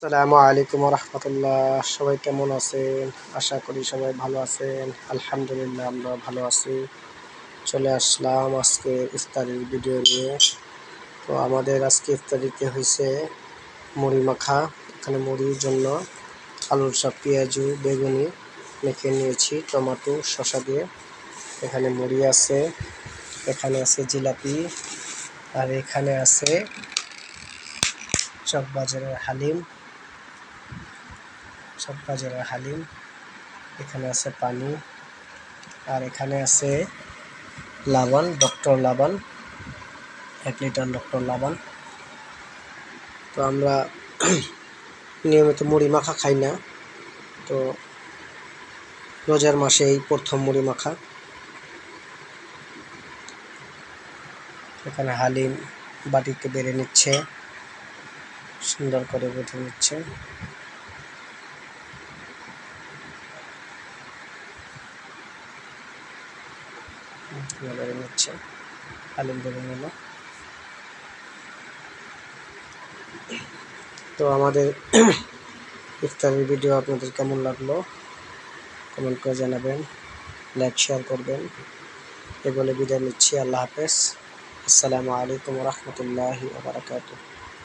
আসসালামু আলাইকুম রহমতুল্লাহ। সবাই কেমন আছেন? আশা করি সবাই ভালো আছেন। আলহামদুলিল্লাহ আমরা ভালো আছি। চলে আসলাম আজকে ইফতারির ভিডিও নিয়ে। তো আমাদের আজকে ইফতারিতে হয়েছে মুড়ি মাখা। এখানে মুড়ির জন্য আলুর চপ, পেঁয়াজু, বেগুনি মেখে নিয়েছি টমেটো শসা দিয়ে। এখানে মুড়ি আছে, এখানে আছে জিলাপি, আর এখানে আছে চকবাজারের হালিম, এখানে আছে পানি, আর এখানে আছে লাবান, ডক্টর লাবান, 1 লিটার ডক্টর লাবান। তো আমরা নিয়মিত মুড়ি মাখা খাই না, তো রোজার মাসে এই প্রথম মুড়ি মাখা। এখানে হালিম বাটিতে বেড়ে নিচ্ছে, সুন্দর করে বেটে নিচ্ছে। বেড়ে নিচ্ছে, হালিম বেড়ে নিল। তো আমাদের ইফতারের ভিডিও আপনাদের কেমন লাগলো কমেন্ট করে জানাবেন, লাইক শেয়ার করবেন। এ বলে বিদায় নিচ্ছি। আল্লাহ হাফেজ। আসসালামু আলাইকুম রহমতুল্লাহি ওয়া বারাকাতুহু।